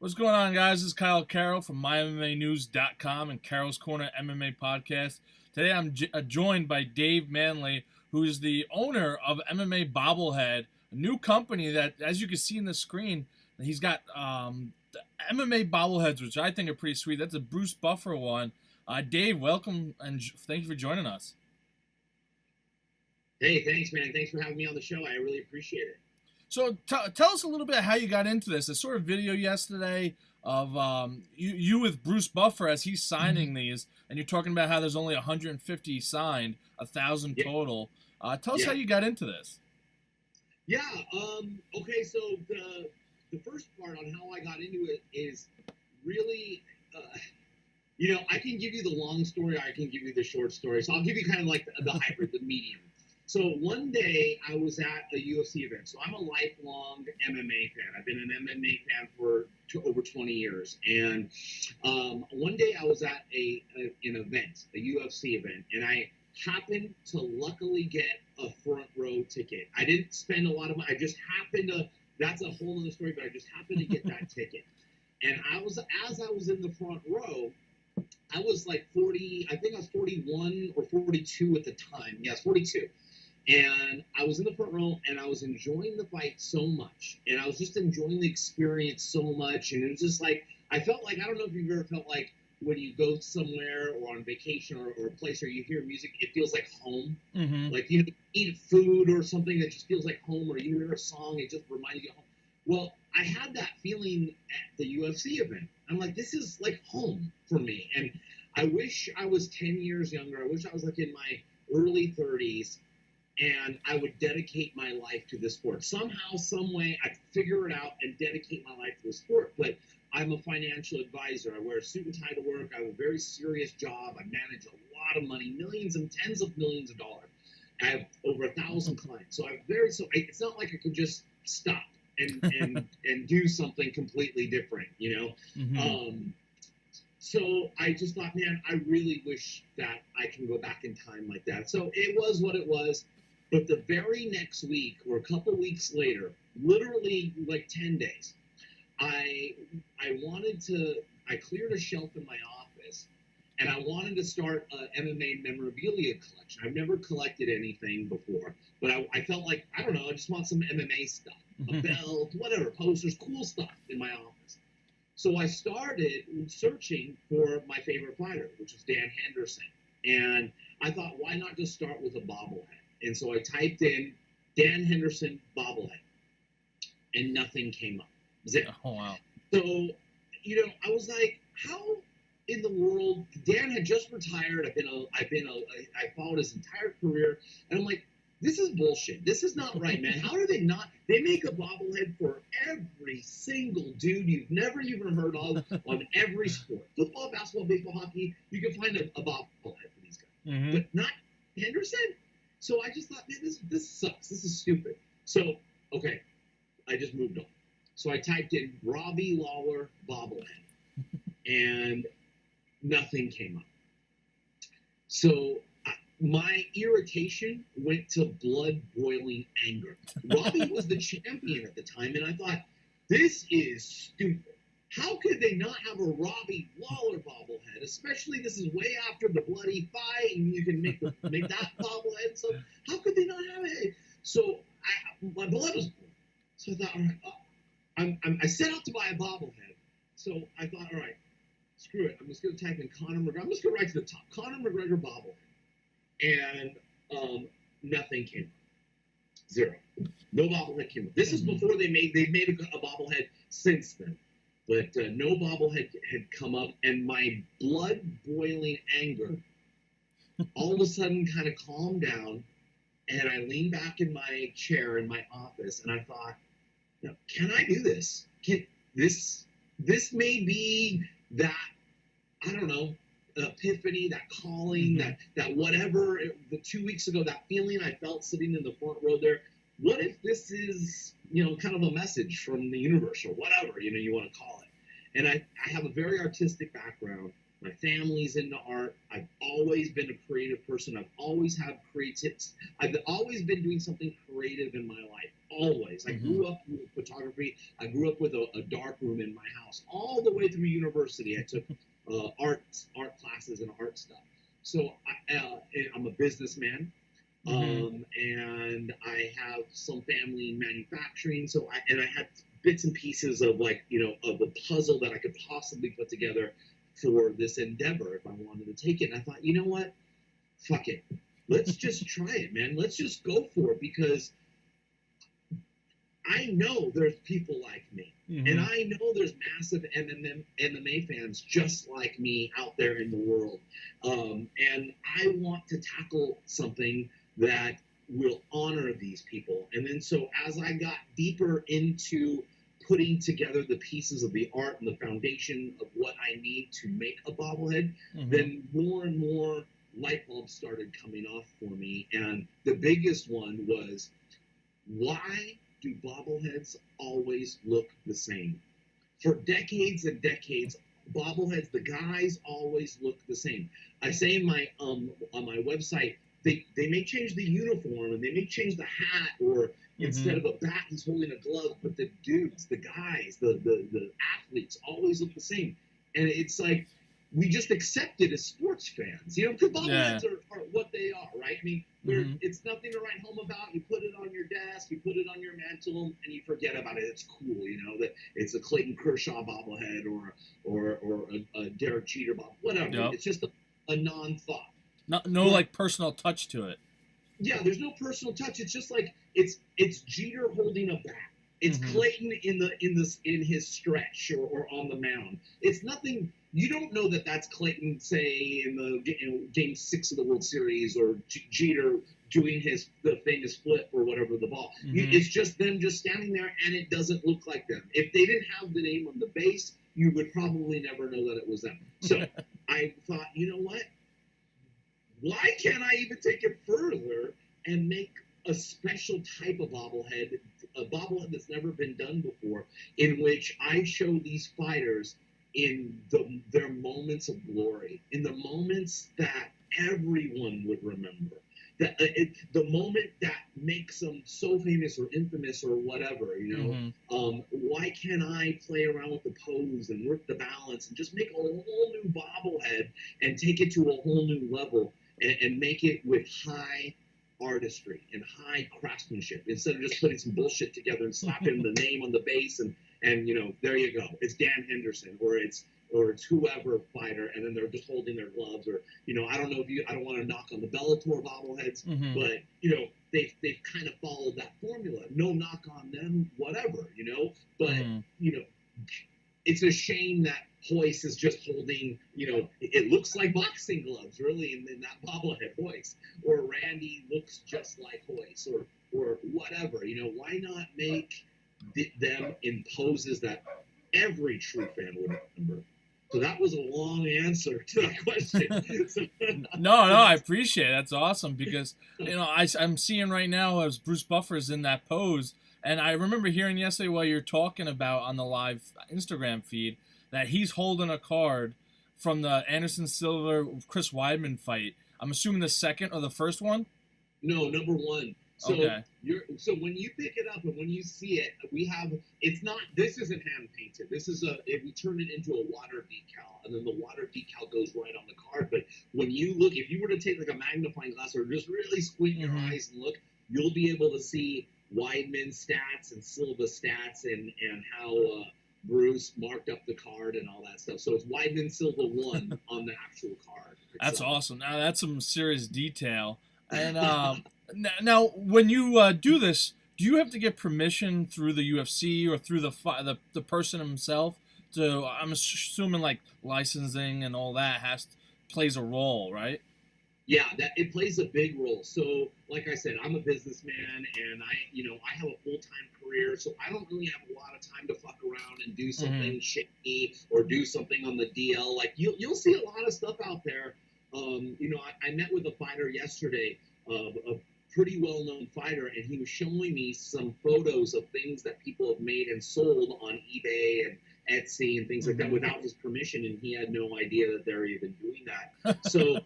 What's going on, guys? This is Carroll from MyMMAnews.com and Carroll's Corner MMA Podcast. Today I'm joined by Dave Manley, who is the owner of MMA Bobblehead, a new company that, as you can see in the screen, he's got the MMA Bobbleheads, which I think are pretty sweet. That's a Bruce Buffer one. Dave, welcome, and thank you for joining us. Hey, thanks, man. Thanks for having me on the show. I really appreciate it. So tell us a little bit how you got into this. I saw a video yesterday of you with Bruce Buffer as he's signing these, and you're talking about how there's only 150 signed, 1,000 total. Tell us how you got into this. Yeah. Okay. So the first part on how I got into it is really, I can give you the long story, or I can give you the short story. So I'll give you kind of like the hybrid, the medium. So one day I was at a UFC event. So I'm a lifelong MMA fan. I've been an MMA fan for over 20 years. And one day I was at an event, a UFC event, and I happened to luckily get a front row ticket. I didn't spend a lot of money. I just happened to, that's a whole other story, but I just happened to get that ticket. And as I was in the front row, I was like 40, I think I was 41 or 42 at the time. Yes, 42. And I was in the front row, and I was enjoying the fight so much. And I was just enjoying the experience so much. And it was just like, I felt like, I don't know if you've ever felt like when you go somewhere or on vacation or a place where you hear music, it feels like home. Mm-hmm. Like you eat food or something that just feels like home, or you hear a song, it just reminds you of home. Well, I had that feeling at the UFC event. I'm like, this is like home for me. And I wish I was 10 years younger. I wish I was like in my early 30s. And I would dedicate my life to this sport. Somehow, some way, I'd figure it out and dedicate my life to the sport. But I'm a financial advisor. I wear a suit and tie to work. I have a very serious job. I manage a lot of money, millions and tens of millions of dollars. I have over 1,000 clients. So it's not like I can just stop and do something completely different, you know? Mm-hmm. So I just thought, man, I really wish that I can go back in time like that. So it was what it was. But the very next week or a couple weeks later, literally like 10 days, I cleared a shelf in my office, and I wanted to start an MMA memorabilia collection. I've never collected anything before, but I felt like, I don't know, I just want some MMA stuff, a belt, whatever, posters, cool stuff in my office. So I started searching for my favorite fighter, which was Dan Henderson. And I thought, why not just start with a bobblehead? And so I typed in Dan Henderson bobblehead, and nothing came up. Zip. Oh, wow. So, I was like, how in the world? Dan had just retired. I followed his entire career, and I'm like, this is bullshit. This is not right, man. How do they not? They make a bobblehead for every single dude you've never even heard of on every sport. Football, basketball, baseball, hockey. You can find a bobblehead for these guys, mm-hmm. But not Henderson. So I just thought, man, this sucks. This is stupid. So, okay, I just moved on. So I typed in Robbie Lawler bobblehead, and nothing came up. So my irritation went to blood-boiling anger. Robbie was the champion at the time, and I thought, this is stupid. How could they not have a Robbie Lawler bobblehead? Especially, this is way after the bloody fight, and you can make that bobblehead. So how could they not have it? So my blood was boiling. So I thought, all right, I set out to buy a bobblehead. So I thought, all right, screw it. I'm just going to type in Conor McGregor. I'm just going to write to the top, Conor McGregor bobblehead. And nothing came up. Zero. No bobblehead came up. This is before they've made a bobblehead since then. But no bobblehead had come up, and my blood-boiling anger all of a sudden kind of calmed down, and I leaned back in my chair in my office, and I thought, can I do this? This may be that, I don't know, epiphany, that calling, that whatever, the 2 weeks ago, that feeling I felt sitting in the front row there. What if this is, kind of a message from the universe or whatever, you want to call it? And I have a very artistic background. My family's into art. I've always been a creative person. I've always had I've always been doing something creative in my life, always. I grew up with photography. I grew up with a dark room in my house all the way through university. I took art classes and art stuff. So I'm a businessman. And I have some family in manufacturing. So I had bits and pieces of of a puzzle that I could possibly put together for this endeavor if I wanted to take it. And I thought, you know what? Fuck it. Let's just try it, man. Let's just go for it, because I know there's people like me. And I know there's massive MMA fans just like me out there in the world. And I want to tackle something that will honor these people. And then so as I got deeper into putting together the pieces of the art and the foundation of what I need to make a bobblehead, then more and more light bulbs started coming off for me. And the biggest one was, why do bobbleheads always look the same? For decades and decades, bobbleheads, the guys always look the same. I say in my on my website, they may change the uniform and they may change the hat, or instead of a bat, he's holding a glove. But the dudes, the guys, the athletes always look the same. And it's like, we just accept it as sports fans, because bobbleheads are what they are, right? I mean, it's nothing to write home about. You put it on your desk, you put it on your mantle, and you forget about it. It's cool, that it's a Clayton Kershaw bobblehead or a Derek Jeter bobblehead, whatever. Yep. It's just a non-thought. No, like personal touch to it. Yeah, there's no personal touch. It's just like it's Jeter holding a bat. It's Clayton in his stretch or on the mound. It's nothing. You don't know that that's Clayton, say in Game 6 of the World Series, or Jeter doing the famous flip or whatever the ball. It's just them just standing there, and it doesn't look like them. If they didn't have the name on the base, you would probably never know that it was them. So I thought, you know what? Why can't I even take it further and make a special type of bobblehead, a bobblehead that's never been done before, in which I show these fighters in their moments of glory, in the moments that everyone would remember, that the moment that makes them so famous or infamous or whatever, why can't I play around with the pose and work the balance and just make a whole new bobblehead and take it to a whole new level and make it with high artistry and high craftsmanship, instead of just putting some bullshit together and slapping the name on the base and there you go, it's Dan Henderson or it's whoever fighter, and then they're just holding their gloves, or I don't know I don't want to knock on the Bellator bobbleheads, but they've kind of followed that formula. No knock on them, whatever, but it's a shame that Hoist is just holding, it looks like boxing gloves, really, in that bobblehead Hoist. Or Randy looks just like Hoist, or whatever. Why not make them in poses that every true fan would remember? So that was a long answer to that question. No, I appreciate it. That's awesome, because, I'm seeing right now as Bruce Buffer's in that pose. And I remember hearing yesterday while you're talking about on the live Instagram feed that he's holding a card from the Anderson Silva Chris Weidman fight. I'm assuming the second or the first one? No, number one. So okay. So when you pick it up and when you see it, this isn't hand painted. This is we turn it into a water decal, and then the water decal goes right on the card. But when you look, if you were to take like a magnifying glass or just really squint your eyes and look, you'll be able to see Weidman's stats and Silva's stats and how Bruce marked up the card and all that stuff. So it's Weidman Silva 1 on the actual card. That's awesome. Now that's some serious detail. And now when you do this, do you have to get permission through the UFC or through the person himself? I'm assuming like licensing and all that plays a role, right? Yeah, it plays a big role. So, like I said, I'm a businessman, and I have a full-time career, so I don't really have a lot of time to fuck around and do something shaky or do something on the DL. Like you'll see a lot of stuff out there. I met with a fighter yesterday, a pretty well-known fighter, and he was showing me some photos of things that people have made and sold on eBay and Etsy and things like that without his permission, and he had no idea that they're even doing that. So,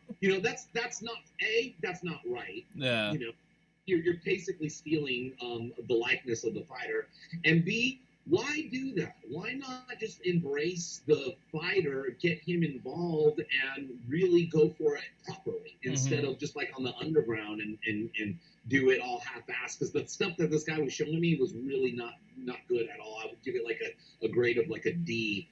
that's not right. Yeah. you're basically stealing the likeness of the fighter. And B, why do that? Why not just embrace the fighter, get him involved, and really go for it properly instead of just like on the underground and do it all half-assed? Because the stuff that this guy was showing me was really not good at all. I would give it like a grade of like a D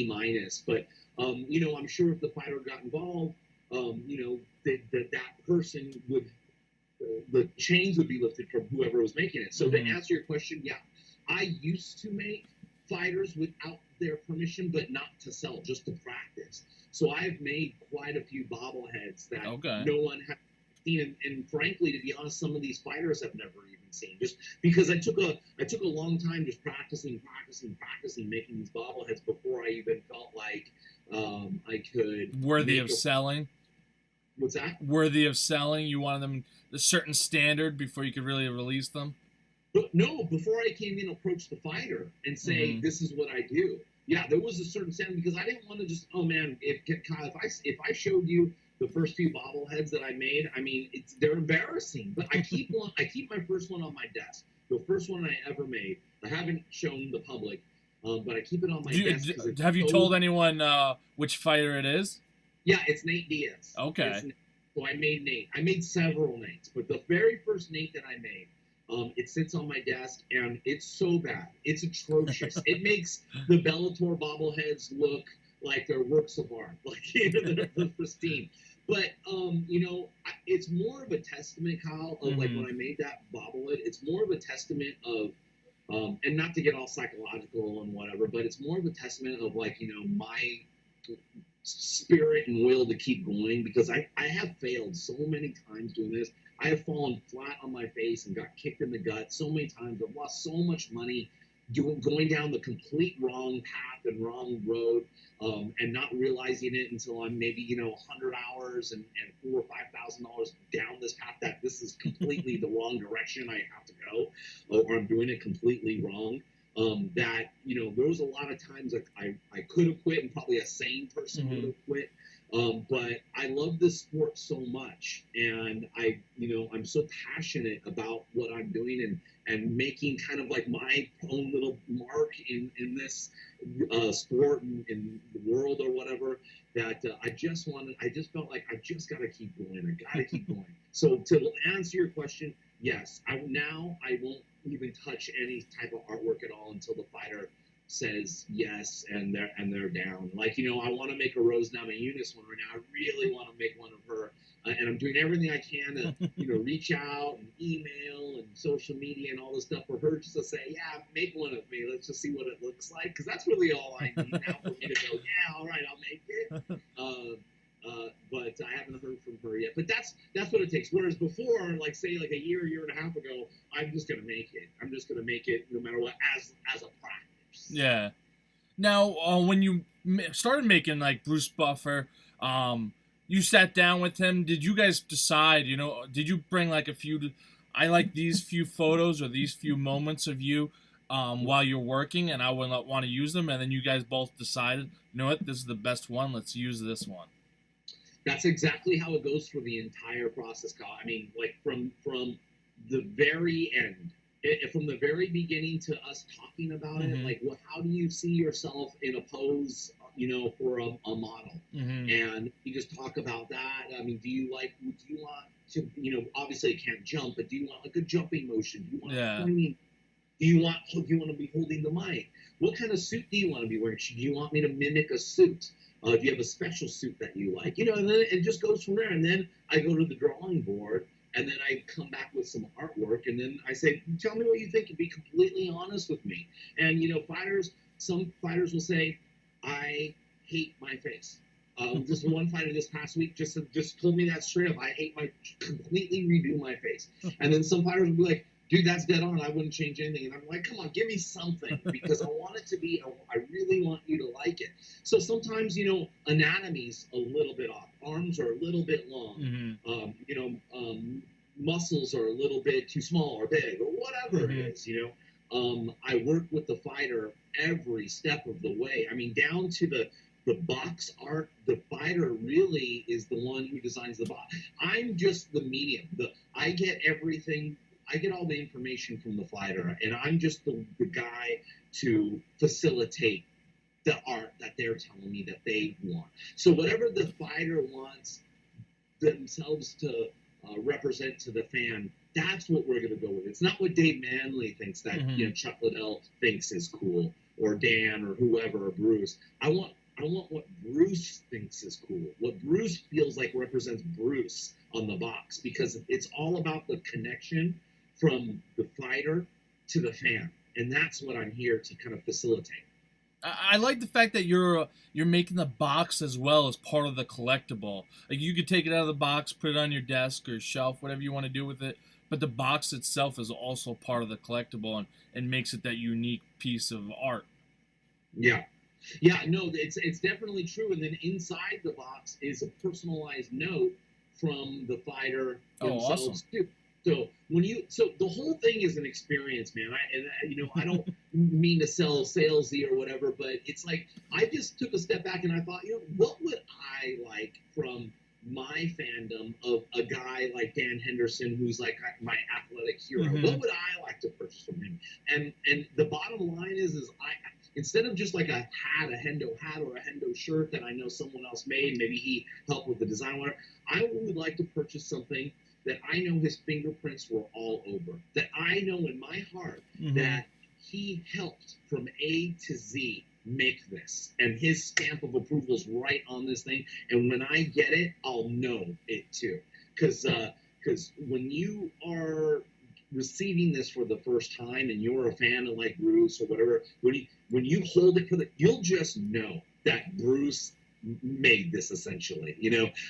minus. But I'm sure if the fighter got involved, that person would, the chains would be lifted from whoever was making it. So to answer your question, yeah, I used to make fighters without their permission, but not to sell, just to practice. So I've made quite a few bobbleheads that no one has seen, and frankly, to be honest, some of these fighters have never even seen. Just because I took a long time just practicing making these bobbleheads before I even felt like I could worthy of selling. What's that? Worthy of selling. You wanted them a certain standard before you could really release them. But no, before I came in, approach the fighter and say, this is what I do. Yeah, there was a certain standard because I didn't want to just, oh man, Kyle, if I showed you the first few bobbleheads that I made, I mean, they're embarrassing. But I keep my first one on my desk. The first one I ever made. I haven't shown the public, but I keep it on my desk. Have you told anyone which fighter it is? Yeah, it's Nate Diaz. Okay. So I made Nate. I made several Nates, but the very first Nate that I made, it sits on my desk, and it's so bad. It's atrocious. It makes the Bellator bobbleheads look like they're works of art, like they're pristine. But it's more of a testament, Kyle, of like when I made that bobblehead. It's more of a testament of, and not to get all psychological and whatever, but it's more of a testament of like my spirit and will to keep going, because I have failed so many times doing this. I have fallen flat on my face and got kicked in the gut so many times. I've lost so much money going down the complete wrong path and wrong road, and not realizing it until I'm maybe 100 hours and $4,000 or $5,000 down this path, that this is completely the wrong direction I have to go, or I'm doing it completely wrong. That there was a lot of times that I could have quit, and probably a sane person would have quit. But I love this sport so much, and I'm so passionate about what I'm doing and making kind of like my own little mark in this sport and in the world or whatever, that I just felt like I just got to keep going. I got to keep going. So to answer your question, yes, I won't even touch any type of artwork at all until the fighter says yes and they're down. Like I want to make a Rose Namajunas one right now. I really want to make one of her, and I'm doing everything I can to reach out and email and social media and all this stuff for her, just to say, yeah, make one of me. Let's just see what it looks like, because that's really all I need now for me to go, yeah, all right, I'll make it. But I haven't heard from her yet. But that's what it takes. Whereas before, like say like a year and a half ago, I'm just gonna make it. I'm just gonna make it no matter what, as a practice. Yeah. Now, when you started making like Bruce Buffer, you sat down with him. Did you guys decide? Did you bring like a few? I like these few photos or these few moments of you while you're working, and I would want to use them. And then you guys both decided, you know what, this is the best one. Let's use this one. That's exactly how it goes for the entire process, Kyle. I mean, like from the very end, from the very beginning to us talking about it, like, well, how do you see yourself in a pose, for a model? And you just talk about that. I mean, do you want to, obviously it can't jump, but do you want like a jumping motion? Do you want pointing? Do you want to be holding the mic? What kind of suit do you want to be wearing? Do you want me to mimic a suit? Do you have a special suit that you like? And then it just goes from there. And then I go to the drawing board, and then I come back with some artwork, and then I say, tell me what you think, and be completely honest with me. And, some fighters will say, I hate my face. Just one fighter this past week just told me that straight up. I completely redo my face. And then some fighters will be like, dude, that's dead on. I wouldn't change anything. And I'm like, come on, give me something, because I want it to be, I really want you to like it. So sometimes, anatomy's a little bit off. Arms are a little bit long. Muscles are a little bit too small or big or whatever it is, I work with the fighter every step of the way. I mean, down to the the box art, the fighter really is the one who designs the box. I'm just the medium. I get everything. I get all the information from the fighter, and I'm just the guy to facilitate the art that they're telling me that they want. So whatever the fighter wants themselves to represent to the fan, that's what we're going to go with. It's not what Dave Manley thinks that Chuck Liddell thinks is cool, or Dan, or whoever, or Bruce. I want what Bruce thinks is cool, what Bruce feels like represents Bruce on the box, because it's all about the connection from the fighter to the fan, and that's what I'm here to kind of facilitate. I like the fact that you're making the box as well as part of the collectible. Like, you could take it out of the box, put it on your desk or shelf, whatever you want to do with it. But the box itself is also part of the collectible and makes it that unique piece of art. Yeah, no, it's definitely true. And then inside the box is a personalized note from the fighter themselves, awesome. too. So the whole thing is an experience, man. I don't mean to sell salesy or whatever, but it's like I just took a step back and I thought, what would I like from my fandom of a guy like Dan Henderson, who's like my athletic hero? Mm-hmm. What would I like to purchase from him? And the bottom line is I instead of just like a Hendo hat or a Hendo shirt that I know someone else made, maybe he helped with the design, whatever, I would like to purchase something that I know his fingerprints were all over, that I know in my heart that he helped from A to Z make this, and his stamp of approval is right on this thing. And when I get it, I'll know it too, because when you are receiving this for the first time and you're a fan of like Bruce or whatever, when you hold it you'll just know that Bruce made this essentially.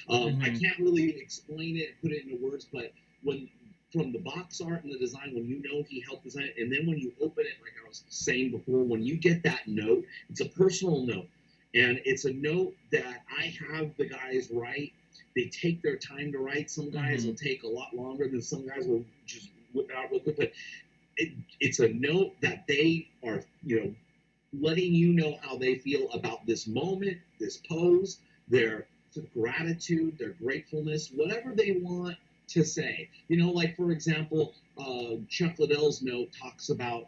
I can't really explain it, put it into words, but when from the box art and the design, when you know he helped design it, and then when you open it, like I was saying before, when you get that note, it's a personal note, and it's a note that I have the guys write. They take their time to write. Some guys will take a lot longer than some guys will just whip it out real quick, but it's a note that they are, letting you know how they feel about this moment, this pose, their gratitude, their gratefulness, whatever they want to say. Like, for example, Chuck Liddell's note talks about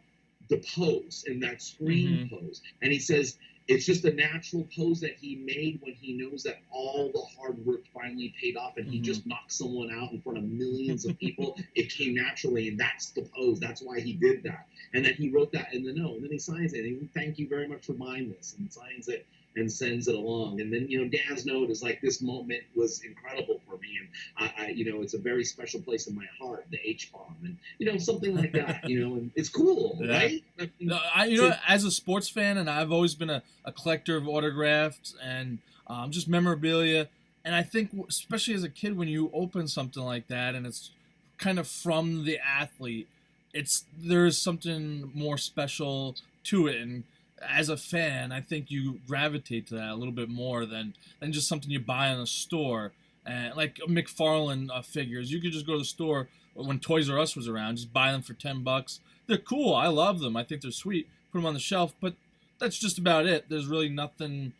the pose and that scream pose. And he says it's just a natural pose that he made when he knows that all the hard work finally paid off and he just knocked someone out in front of millions of people. It came naturally, and that's the pose. That's why he did that. And then he wrote that in the note, and then he signs it. And he, thank you very much for buying this, and signs it and sends it along. And then, Dan's note is like, this moment was incredible for me. And I it's a very special place in my heart, the H-bomb, and, something like that, and it's cool, right? As a sports fan, and I've always been a collector of autographs and just memorabilia. And I think, especially as a kid, when you open something like that and it's kind of from the athlete, there's something more special to it. And as a fan, I think you gravitate to that a little bit more than just something you buy in a store. And like McFarlane figures, you could just go to the store when Toys R Us was around, just buy them for $10. They're cool. I love them. I think they're sweet. Put them on the shelf, but that's just about it. There's really nothing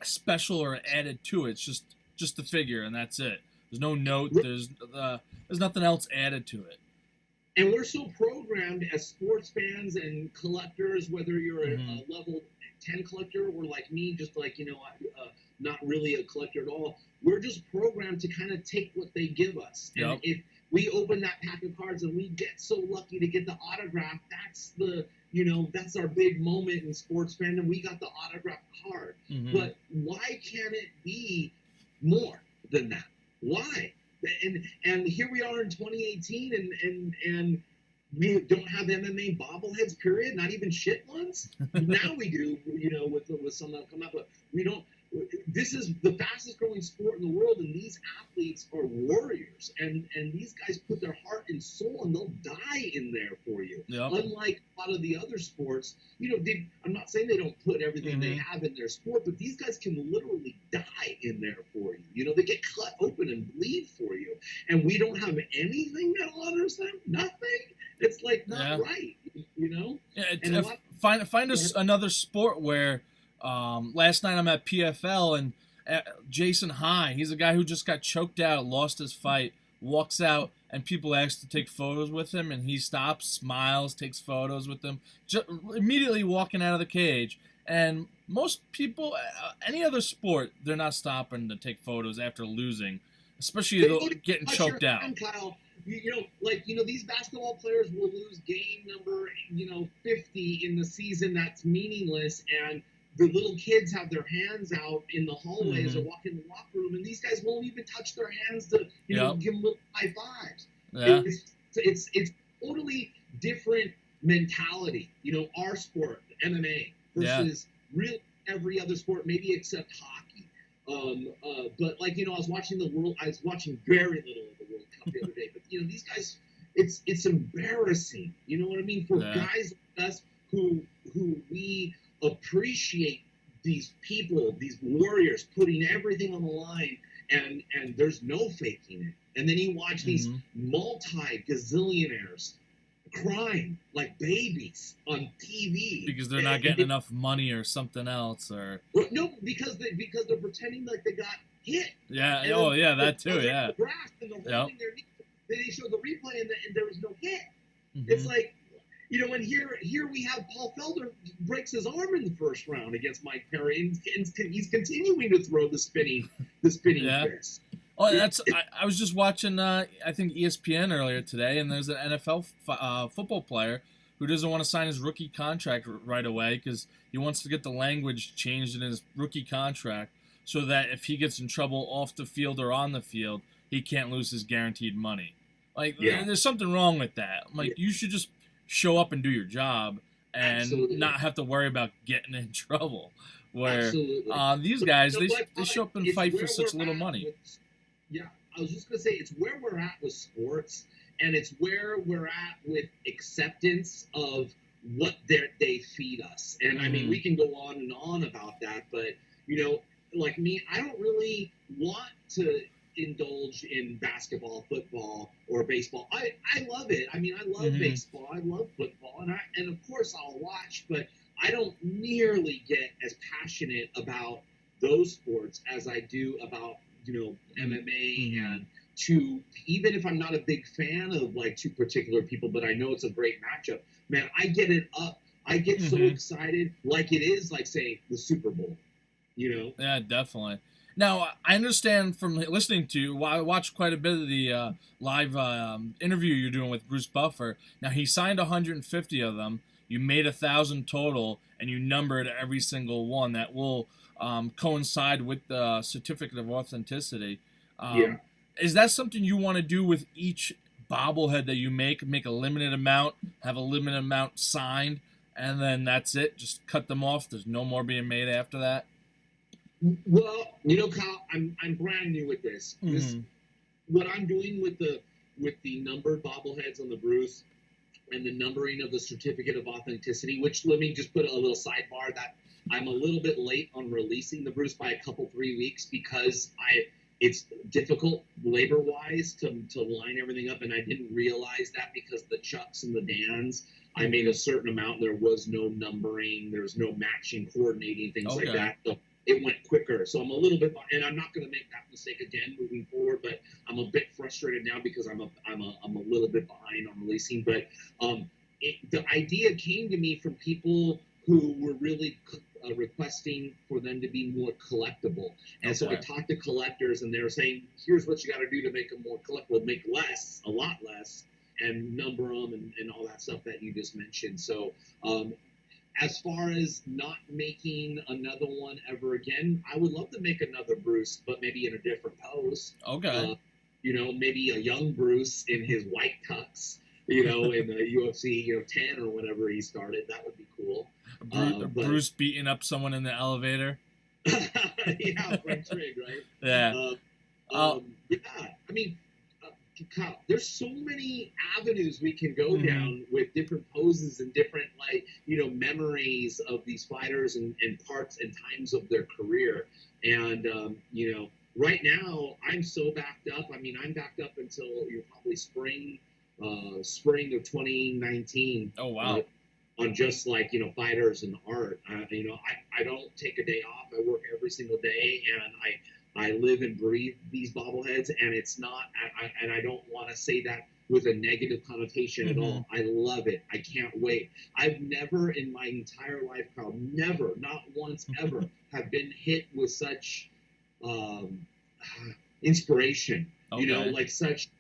special or added to it. It's just the figure, and that's it. There's no note. There's nothing else added to it. And we're so programmed as sports fans and collectors, whether you're a level 10 collector or like me, just like, not really a collector at all. We're just programmed to kind of take what they give us. And if we open that pack of cards and we get so lucky to get the autograph, that's that's our big moment in sports fandom. We got the autograph card. But why can't it be more than that? Why? And here we are in 2018, and we don't have MMA bobbleheads, period. Not even shit ones. Now we do, with some that come up, but we don't. This is the fastest growing sport in the world, and these athletes are warriors, and these guys put their heart and soul, and they'll die in there for you. Unlike a lot of the other sports, I'm not saying they don't put everything they have in their sport, but these guys can literally die in there for you. They get cut open and bleed for you, and we don't have anything that honors them. Nothing. It's like not right. Find us another sport where Last night I'm at PFL, and Jason High, he's a guy who just got choked out, lost his fight, walks out, and people ask to take photos with him, and he stops, smiles, takes photos with them, just immediately walking out of the cage. And most people, any other sport, they're not stopping to take photos after losing, especially getting choked out. Kyle, these basketball players will lose game number, 50 in the season. That's meaningless. And the little kids have their hands out in the hallways or walk in the locker room, and these guys won't even touch their hands to, give them little high fives. Yeah. It's totally different mentality. Our sport, MMA, versus really every other sport, maybe except hockey. But I was watching very little of the World Cup the other day. But these guys, it's embarrassing. You know what I mean? For guys like us who we appreciate these people, these warriors, putting everything on the line, and there's no faking it. And then you watch these multi-gazillionaires crying like babies on TV because they're not getting enough money or something else, or because they're pretending like they got hit. Yeah. That too. Yeah. The grass and they're holding their knee. Then they show the replay and there was no hit. It's like, and here we have Paul Felder breaks his arm in the first round against Mike Perry, and he's continuing to throw the spinning fist. Oh, I was just watching, I think, ESPN earlier today, and there's an NFL football player who doesn't want to sign his rookie contract right away because he wants to get the language changed in his rookie contract so that if he gets in trouble off the field or on the field, he can't lose his guaranteed money. There's something wrong with that. You should just show up and do your job and not have to worry about getting in trouble. Where these guys, they show up and fight for such little money. I was just going to say, it's where we're at with sports, and it's where we're at with acceptance of what they feed us. And, I mean, we can go on and on about that, but, like me, I don't really want to indulge in basketball, football, or baseball. I love it. I mean, I love baseball. I love football. And of course I'll watch, but I don't nearly get as passionate about those sports as I do about MMA and even if I'm not a big fan of two particular people, but I know it's a great matchup, man, I get it up. I get so excited, like it is like, say, the Super Bowl, Yeah, definitely. Now, I understand from listening to you, I watched quite a bit of the live interview you're doing with Bruce Buffer. Now, he signed 150 of them. You made 1,000 total, and you numbered every single one. That will coincide with the certificate of authenticity. Is that something you want to do with each bobblehead that you make a limited amount, have a limited amount signed, and then that's it? Just cut them off? There's no more being made after that? Well, Kyle, I'm brand new with this. What I'm doing with the numbered bobbleheads on the Bruce and the numbering of the certificate of authenticity, which, let me just put a little sidebar that I'm a little bit late on releasing the Bruce by 3 weeks because it's difficult labor-wise to line everything up, and I didn't realize that because the Chucks and the Dans, I made a certain amount. There was no numbering. There was no matching, coordinating, things like that. So it went quicker. So I'm a little bit, and I'm not going to make that mistake again moving forward, but I'm a bit frustrated now because I'm a little bit behind on releasing. But the idea came to me from people who were really requesting for them to be more collectible. And so I talked to collectors, and they were saying, here's what you got to do to make them more collectible, make less, a lot less, and number them and all that stuff that you just mentioned. So as far as not making another one ever again, I would love to make another Bruce, but maybe in a different pose. Okay. Maybe a young Bruce in his white tux, in the UFC, 10 or whatever he started. That would be cool. Bruce beating up someone in the elevator. Yeah, Frank Trigg, right? Yeah. I mean, Kyle, there's so many avenues we can go down with different poses and different, memories of these fighters and parts and times of their career. And, right now, I'm so backed up. I mean, I'm backed up until probably spring of 2019. Oh, wow. on just like, fighters and art. I don't take a day off. I work every single day, and I live and breathe these bobbleheads, and it's not, and I don't want to say that with a negative connotation at all. I love it. I can't wait. I've never in my entire life, Carl, never, not once ever, have been hit with such inspiration. Okay. Like such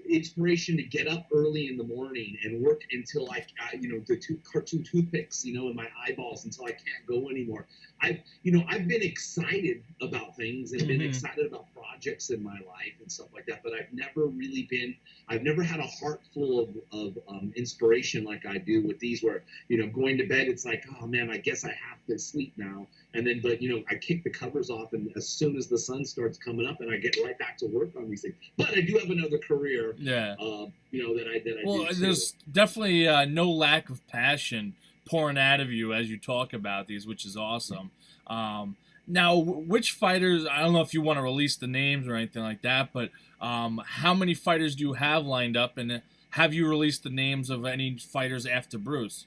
inspiration to get up early in the morning and work until the two cartoon toothpicks, in my eyeballs until I can't go anymore. I've been excited about things and been excited about projects in my life and stuff like that, but I've never had a heart full of inspiration like I do with these, where, going to bed, it's like, oh man, I guess I have to sleep now. And then, but I kick the covers off, and as soon as the sun starts coming up, and I get right back to work on these things. But I do have another career, Yeah. that I Well, do too. there's definitely no lack of passion pouring out of you as you talk about these, which is awesome. Now, which fighters, I don't know if you want to release the names or anything like that, but how many fighters do you have lined up, and have you released the names of any fighters after Bruce?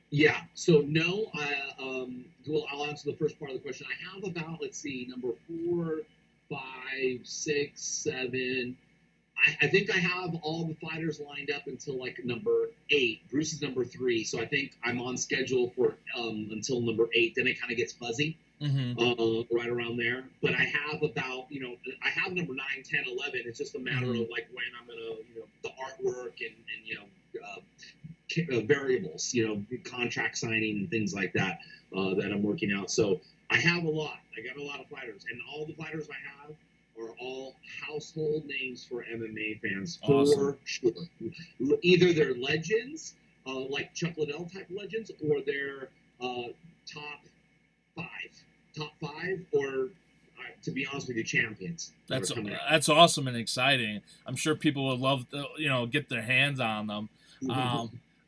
Yeah. So no, well, I'll answer the first part of the question. I have about, let's see, number 4, 5, 6, 7. I think I have all the fighters lined up until like number 8. Bruce is number 3, so I think I'm on schedule for until number 8. Then it kind of gets fuzzy, right around there. But I have about, I have number 9, 10, 11. It's just a matter of like when I'm gonna, the artwork and variables, contract signing and things like that, that I'm working out. So I have a lot. I got a lot of fighters, and all the fighters I have are all household names for MMA fans, for sure. Either they're legends, like Chuck Liddell type legends, or they're top five, or to be honest with you, champions. That's awesome and exciting. I'm sure people would love to, get their hands on them.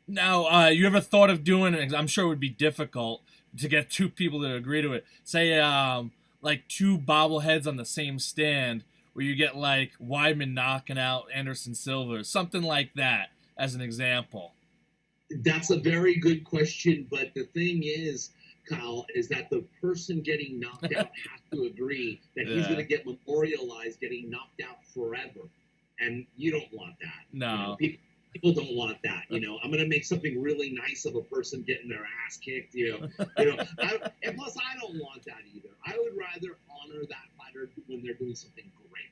Now, you ever thought of doing it? I'm sure it would be difficult to get 2 people to agree to it. Say, like 2 bobbleheads on the same stand, where you get like Weidman knocking out Anderson Silva, something like that, as an example. That's a very good question, but the thing is, Kyle, is that the person getting knocked out has to agree that he's going to get memorialized getting knocked out forever, and you don't want that. No. People don't want that. I'm going to make something really nice of a person getting their ass kicked. And plus, I don't want that either. I would rather honor that fighter when they're doing something great.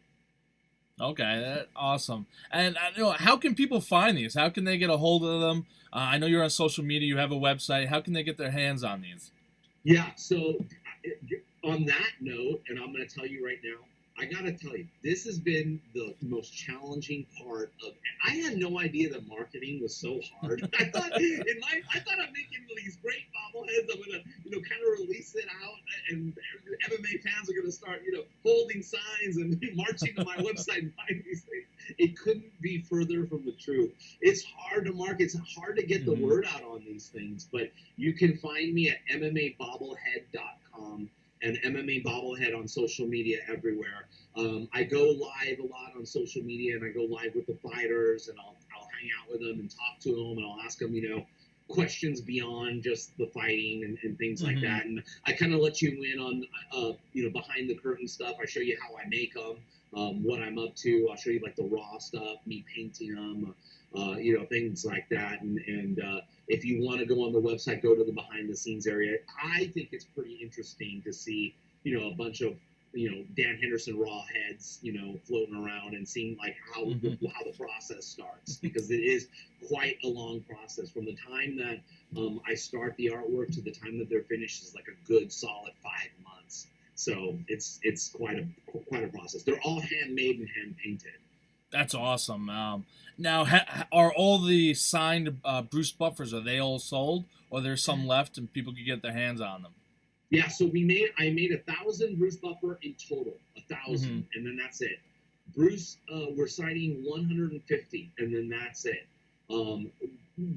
Okay, that's awesome. And how can people find these? How can they get a hold of them? I know you're on social media. You have a website. How can they get their hands on these? Yeah. So on that note, and I'm going to tell you right now, I gotta tell you, this has been the most challenging part of. I had no idea that marketing was so hard. I thought I'm making these great bobbleheads. I'm gonna, kind of release it out, and MMA fans are gonna start, holding signs and marching to my website and buying these things. It couldn't be further from the truth. It's hard to market. It's hard to get the word out on these things. But you can find me at MMABobblehead.com. and MMA Bobblehead on social media everywhere. I go live a lot on social media, and I go live with the fighters, and I'll hang out with them and talk to them, and I'll ask them, questions beyond just the fighting and things like that. And I kind of let you in on, behind the curtain stuff. I show you how I make them, what I'm up to. I'll show you like the raw stuff, me painting them, things like that. And if you want to go on the website, go to the behind the scenes area. I think it's pretty interesting to see, a bunch of, Dan Henderson raw heads, floating around and seeing like how the process starts, because it is quite a long process from the time that I start the artwork to the time that they're finished is like a good solid 5 months. So it's quite a process. They're all handmade and hand painted. That's awesome. Now, are all the signed Bruce Buffers, are they all sold, or there's some left and people can get their hands on them? Yeah, so I made 1,000 Bruce Buffer in total, 1,000, and then that's it. Bruce, we're signing 150, and then that's it.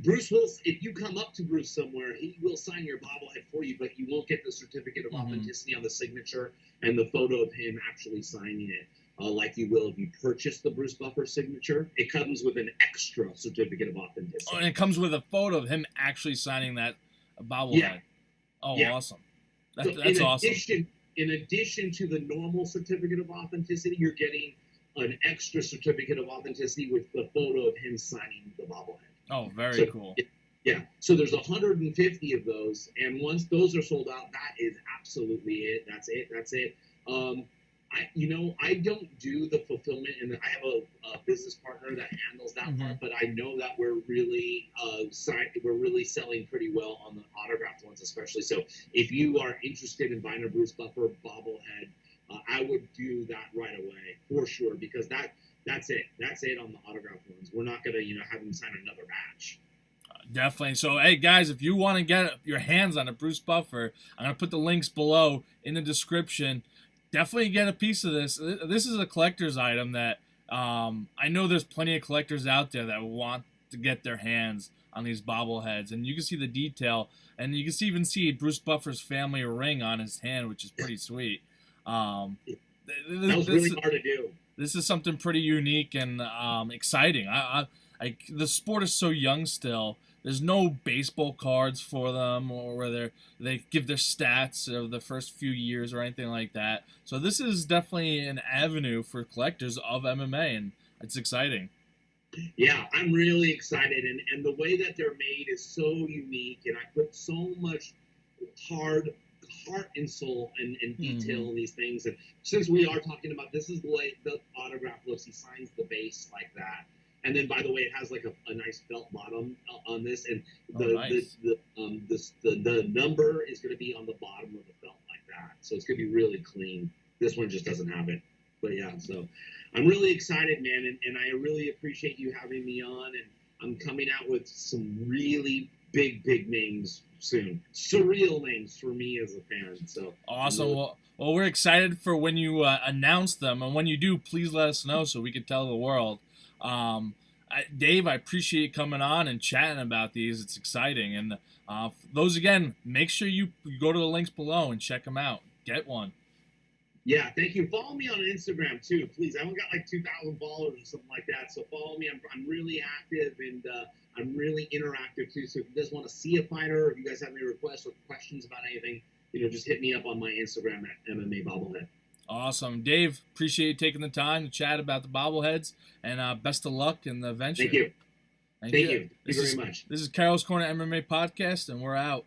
Bruce will, if you come up to Bruce somewhere, he will sign your bobblehead for you, but you won't get the certificate of authenticity on the signature and the photo of him actually signing it. like you will if you purchase the Bruce Buffer signature. It comes with an extra certificate of authenticity. Oh, and it comes with a photo of him actually signing that bobblehead. Yeah. Oh, Yeah. awesome. So That's awesome. In addition to the normal certificate of authenticity, you're getting an extra certificate of authenticity with the photo of him signing the bobblehead. Oh, very cool. Yeah. So there's 150 of those, and once those are sold out, that is absolutely it. That's it. I don't do the fulfillment, and I have a business partner that handles that part. But I know that we're really selling pretty well on the autographed ones, especially. So if you are interested in buying a Bruce Buffer bobblehead, I would do that right away for sure, because that's it. That's it on the autographed ones. We're not gonna have them sign another batch. Definitely. So, hey, guys, if you want to get your hands on a Bruce Buffer, I'm going to put the links below in the description. Definitely get a piece of this. This is a collector's item that I know there's plenty of collectors out there that want to get their hands on these bobbleheads. And you can see the detail. And you can even see Bruce Buffer's family ring on his hand, which is pretty sweet. That was really hard to do. This is something pretty unique and exciting. The sport is so young still. There's no baseball cards for them, or where they give their stats of the first few years or anything like that. So this is definitely an avenue for collectors of MMA, and it's exciting. Yeah, I'm really excited, and the way that they're made is so unique, and I put so much heart and soul and detail in these things. And since we are talking about, this is the way the autograph looks. He signs the base like that. And then, by the way, it has like a nice felt bottom on this, and the number is going to be on the bottom of the felt like that. So it's going to be really clean. This one just doesn't have it. But yeah, so I'm really excited, man, and I really appreciate you having me on. And I'm coming out with some really big names soon. Surreal names for me as a fan. So awesome. Well, we're excited for when you announce them, and when you do, please let us know so we can tell the world. Dave, I appreciate you coming on and chatting about these. It's exciting. And those, again, make sure you go to the links below and check them out. Get one. Yeah, thank you. Follow me on Instagram, too, please. I only got like 2,000 followers or something like that. So follow me. I'm really active, and I'm really interactive, too. So if you guys want to see a fighter, or if you guys have any requests or questions about anything, just hit me up on my Instagram at MMA Bobblehead. Awesome. Dave, appreciate you taking the time to chat about the bobbleheads, and best of luck in the venture. Thank you. Thank you. Thank you very much. This is Carroll's Corner MMA Podcast, and we're out.